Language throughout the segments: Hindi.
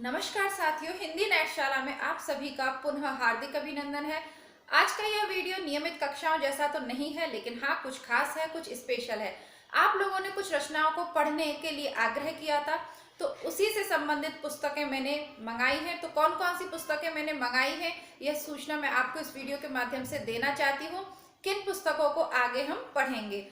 नमस्कार साथियों, हिंदी नेटशाला में आप सभी का पुनः हार्दिक अभिनंदन है। आज का यह वीडियो नियमित कक्षाओं जैसा तो नहीं है, लेकिन हाँ कुछ खास है, कुछ स्पेशल है। आप लोगों ने कुछ रचनाओं को पढ़ने के लिए आग्रह किया था, तो उसी से संबंधित पुस्तकें मैंने मंगाई हैं। तो कौन कौन सी पुस्तकें मैंने मंगाई हैं, यह सूचना मैं आपको इस वीडियो के माध्यम से देना चाहती हूँ। किन पुस्तकों को आगे हम पढ़ेंगे,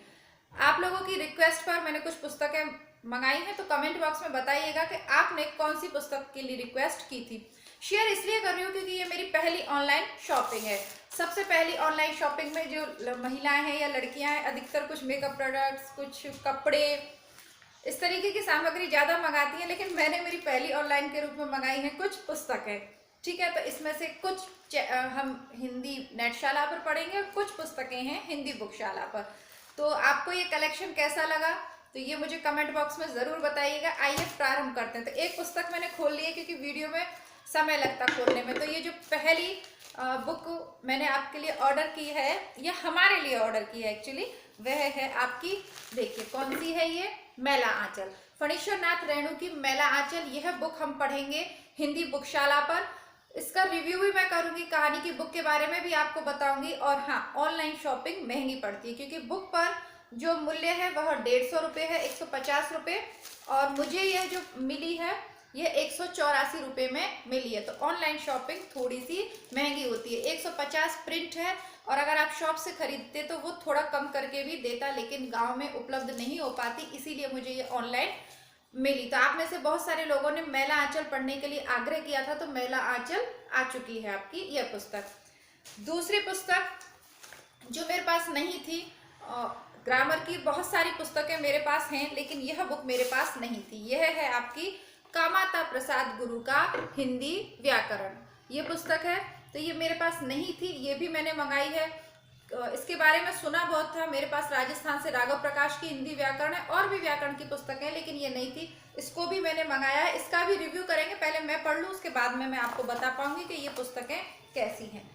आप लोगों की रिक्वेस्ट पर मैंने कुछ पुस्तकें मंगाई हैं, तो कमेंट बॉक्स में बताइएगा कि आपने कौन सी पुस्तक के लिए रिक्वेस्ट की थी। शेयर इसलिए कर रही हूँ क्योंकि ये मेरी पहली ऑनलाइन शॉपिंग है। सबसे पहली ऑनलाइन शॉपिंग में जो महिलाएं हैं या लड़कियां हैं, अधिकतर कुछ मेकअप प्रोडक्ट्स, कुछ कपड़े, इस तरीके की सामग्री ज़्यादा मंगाती हैं, लेकिन मैंने मेरी पहली ऑनलाइन के रूप में मंगाई है कुछ पुस्तकें। ठीक है, तो इसमें से कुछ हम हिंदी नेटशाला पर पढ़ेंगे और कुछ पुस्तकें हैं हिंदी बुकशाला पर। तो आपको ये कलेक्शन कैसा लगा, तो ये मुझे कमेंट बॉक्स में ज़रूर बताइएगा। आइए प्रारंभ करते हैं। तो एक पुस्तक मैंने खोल ली है क्योंकि वीडियो में समय लगता खोलने में। तो ये जो पहली बुक मैंने आपके लिए ऑर्डर की है, या हमारे लिए ऑर्डर की है एक्चुअली, वह है आपकी, देखिए कौन सी है ये, मैला आंचल, फणीश्वर नाथ रेणु की मैला आंचल। यह बुक हम पढ़ेंगे हिंदी बुकशाला पर। इसका रिव्यू भी मैं करूंगी, कहानी की बुक के बारे में भी आपको बताऊंगी। और हाँ, ऑनलाइन शॉपिंग महंगी पड़ती है क्योंकि बुक पर जो मूल्य है वह 150 रुपये है, 150 रुपये, और मुझे यह जो मिली है यह 184 रुपये में मिली है। तो ऑनलाइन शॉपिंग थोड़ी सी महंगी होती है। 150 प्रिंट है, और अगर आप शॉप से खरीदते तो वो थोड़ा कम करके भी देता, लेकिन गांव में उपलब्ध नहीं हो पाती, इसीलिए मुझे ये ऑनलाइन मिली। तो आप में से बहुत सारे लोगों ने मैला आंचल पढ़ने के लिए आग्रह किया था, तो मैला आंचल आ चुकी है आपकी यह पुस्तक। दूसरी पुस्तक जो मेरे पास नहीं थी, ग्रामर की बहुत सारी पुस्तकें मेरे पास हैं, लेकिन यह बुक मेरे पास नहीं थी। यह है आपकी कामाता प्रसाद गुरु का हिंदी व्याकरण, ये पुस्तक है। तो ये मेरे पास नहीं थी, ये भी मैंने मंगाई है। इसके बारे में सुना बहुत था। मेरे पास राजस्थान से राघव प्रकाश की हिंदी व्याकरण है, और भी व्याकरण की पुस्तकें हैं, लेकिन ये नहीं थी। इसको भी मैंने मंगाया है। इसका भी रिव्यू करेंगे, पहले मैं पढ़ लूँ, उसके बाद में मैं आपको बता पाऊंगी कि ये पुस्तकें कैसी हैं।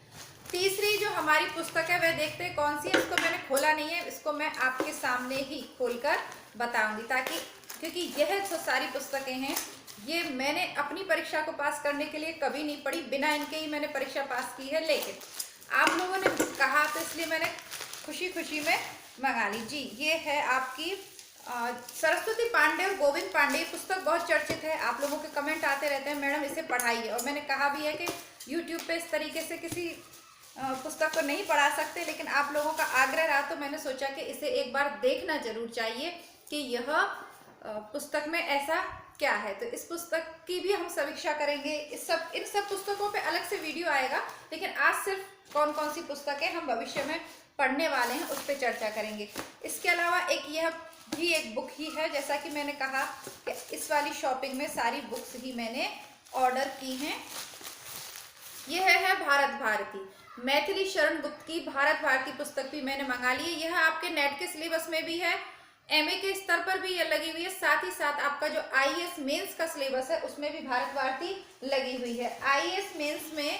तीसरी जो हमारी पुस्तक है वह देखते हैं कौन सी है। इसको मैंने खोला नहीं है, इसको मैं आपके सामने ही खोलकर बताऊंगी, ताकि, क्योंकि यह जो सारी पुस्तकें हैं ये मैंने अपनी परीक्षा को पास करने के लिए कभी नहीं पढ़ी, बिना इनके ही मैंने परीक्षा पास की है, लेकिन आप लोगों ने कहा तो इसलिए मैंने खुशी खुशी में मंगा ली। जी, ये है आपकी सरस्वती पांडे और गोविंद पांडे। पुस्तक बहुत चर्चित है, आप लोगों के कमेंट आते रहते हैं मैडम इसे पढ़ाइए, और मैंने कहा भी है कि यूट्यूब पे इस तरीके से किसी पुस्तक को नहीं पढ़ा सकते, लेकिन आप लोगों का आग्रह रहा तो मैंने सोचा कि इसे एक बार देखना जरूर चाहिए कि यह पुस्तक में ऐसा क्या है। तो इस पुस्तक की भी हम समीक्षा करेंगे। इन सब पुस्तकों पे अलग से वीडियो आएगा, लेकिन आज सिर्फ कौन कौन सी पुस्तकें हम भविष्य में पढ़ने वाले हैं उस पर चर्चा करेंगे। इसके अलावा यह भी एक बुक ही है, जैसा कि मैंने कहा कि इस वाली शॉपिंग में सारी बुक्स ही मैंने ऑर्डर की हैं। यह है भारत भारती, मैथिली शरण गुप्त की भारत भारती पुस्तक भी मैंने मंगा ली है। यह आपके नेट के सिलेबस में भी है, एमए के स्तर पर भी यह लगी हुई है। साथ ही साथ आपका जो आईएएस मेंस का सिलेबस है उसमें भी भारत भारती लगी हुई है। आईएएस मेंस में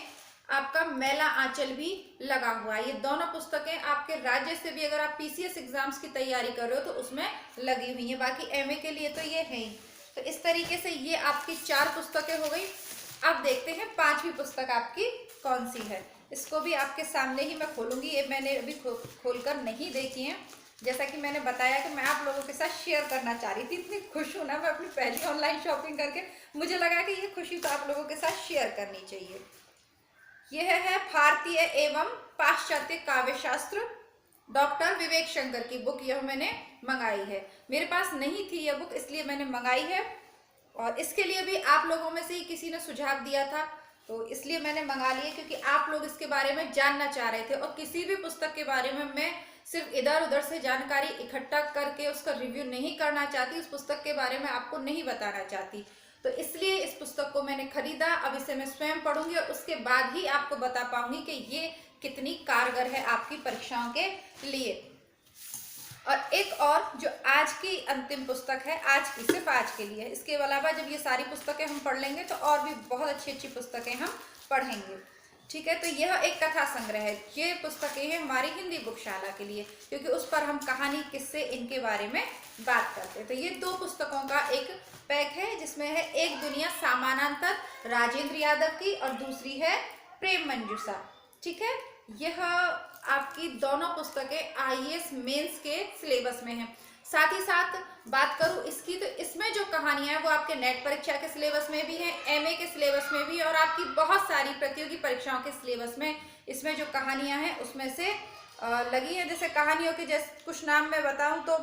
आपका मैला आंचल भी लगा हुआ है। ये दोनों पुस्तकें आपके राज्य से भी, अगर आप पीसीएस एग्जाम्स की तैयारी कर रहे हो तो उसमें लगी हुई है। बाकी एमए के लिए तो ये है ही। तो इस तरीके से ये आपकी 4 पुस्तकें हो गई। अब देखते हैं 5वीं पुस्तक आपकी कौन सी है। इसको भी आपके सामने ही मैं खोलूंगी, ये मैंने अभी खोलकर नहीं देखी है। जैसा कि मैंने बताया कि मैं आप लोगों के साथ शेयर करना चाह रही थी। इतनी खुश हूं ना मैं अपनी पहली ऑनलाइन शॉपिंग करके, मुझे लगा कि ये खुशी तो आप लोगों के साथ शेयर करनी चाहिए। यह है भारतीय एवं पाश्चात्य काव्य शास्त्र, डॉक्टर विवेक शंकर की बुक। यह मैंने मंगाई है, मेरे पास नहीं थी यह बुक, इसलिए मैंने मंगाई है। और इसके लिए भी आप लोगों में से ही किसी ने सुझाव दिया था, तो इसलिए मैंने मंगा लिया, क्योंकि आप लोग इसके बारे में जानना चाह रहे थे। और किसी भी पुस्तक के बारे में मैं सिर्फ इधर उधर से जानकारी इकट्ठा करके उसका रिव्यू नहीं करना चाहती, उस पुस्तक के बारे में आपको नहीं बताना चाहती। तो इसलिए इस पुस्तक को मैंने खरीदा। अब इसे मैं स्वयं पढ़ूंगी और उसके बाद ही आपको बता पाऊंगी कि ये कितनी कारगर है आपकी परीक्षाओं के लिए। और एक और जो आज की अंतिम पुस्तक है, आज की, सिर्फ आज के लिए। इसके अलावा जब ये सारी पुस्तकें हम पढ़ लेंगे तो और भी बहुत अच्छी अच्छी पुस्तकें हम पढ़ेंगे। ठीक है, तो यह एक कथा संग्रह है। ये पुस्तकें हैं हमारी हिंदी बुकशाला के लिए, क्योंकि उस पर हम कहानी किस्से इनके बारे में बात करते हैं। तो ये 2 पुस्तकों का एक पैक है, जिसमें है एक दुनिया समानांतर राजेंद्र यादव की और दूसरी है प्रेम मंजूषा। ठीक है, यह आपकी दोनों पुस्तकें आईएएस मेंस के सिलेबस में हैं। साथ ही साथ बात करूं इसकी, तो इसमें जो कहानियां हैं वो आपके नेट परीक्षा के सिलेबस में भी हैं, एमए के सिलेबस में भी, और आपकी बहुत सारी प्रतियोगी परीक्षाओं के सिलेबस में इसमें जो कहानियां हैं उसमें से लगी है। जैसे कहानियों के जैसे कुछ नाम मैं बताऊं तो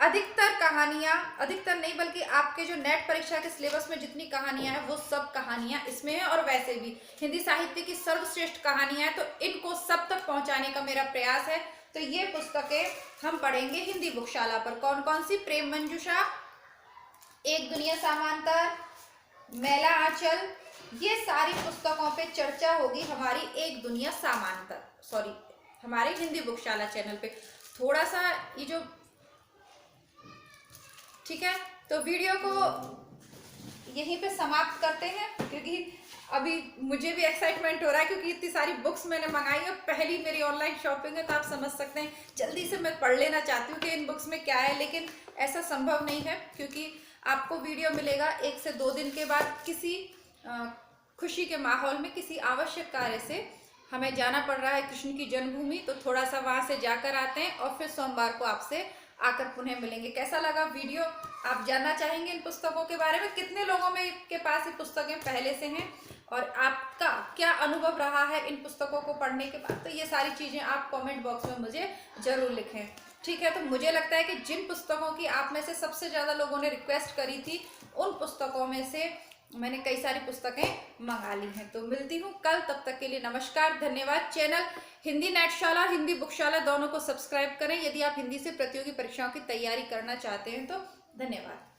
अधिकतर कहानियां, अधिकतर नहीं बल्कि आपके जो नेट परीक्षा के सिलेबस में जितनी कहानियां हैं वो सब कहानियां इसमें हैं। और वैसे भी हिंदी साहित्य की सर्वश्रेष्ठ कहानियां हैं, तो इनको सब तक पहुंचाने का मेरा प्रयास है। तो ये पुस्तकें हम पढ़ेंगे हिंदी बुकशाला पर। कौन कौन सी? प्रेम मंजूषा, एक दुनिया समांतर, मैला आंचल, ये सारी पुस्तकों पे चर्चा होगी हमारी एक दुनिया समांतर, सॉरी, हमारे हिंदी बुकशाला चैनल पे। थोड़ा सा ये जो, ठीक है, तो वीडियो को यहीं पे समाप्त करते हैं, क्योंकि अभी मुझे भी एक्साइटमेंट हो रहा है, क्योंकि इतनी सारी बुक्स मैंने मंगाई है, पहली मेरी ऑनलाइन शॉपिंग है, तो आप समझ सकते हैं जल्दी से मैं पढ़ लेना चाहती हूँ कि इन बुक्स में क्या है, लेकिन ऐसा संभव नहीं है, क्योंकि आपको वीडियो मिलेगा 1 से 2 दिन के बाद। किसी खुशी के माहौल में किसी आवश्यक कार्य से हमें जाना पड़ रहा है कृष्ण की जन्मभूमि, तो थोड़ा सा वहाँ से जाकर आते हैं और फिर सोमवार को आपसे आकर पुनः मिलेंगे। कैसा लगा वीडियो? आप जानना चाहेंगे इन पुस्तकों के बारे में, कितने लोगों में के पास ये पुस्तकें पहले से हैं, और आपका क्या अनुभव रहा है इन पुस्तकों को पढ़ने के बाद? तो ये सारी चीज़ें आप कमेंट बॉक्स में मुझे ज़रूर लिखें। ठीक है, तो मुझे लगता है कि जिन पुस्तकों की आप में से सबसे ज़्यादा लोगों ने रिक्वेस्ट करी थी, उन पुस्तकों में से मैंने कई सारी पुस्तकें मंगा ली हैं। तो मिलती हूँ कल, तब तक के लिए नमस्कार, धन्यवाद। चैनल हिंदी नेटशाला, हिंदी बुकशाला दोनों को सब्सक्राइब करें यदि आप हिंदी से प्रतियोगी परीक्षाओं की तैयारी करना चाहते हैं तो। धन्यवाद।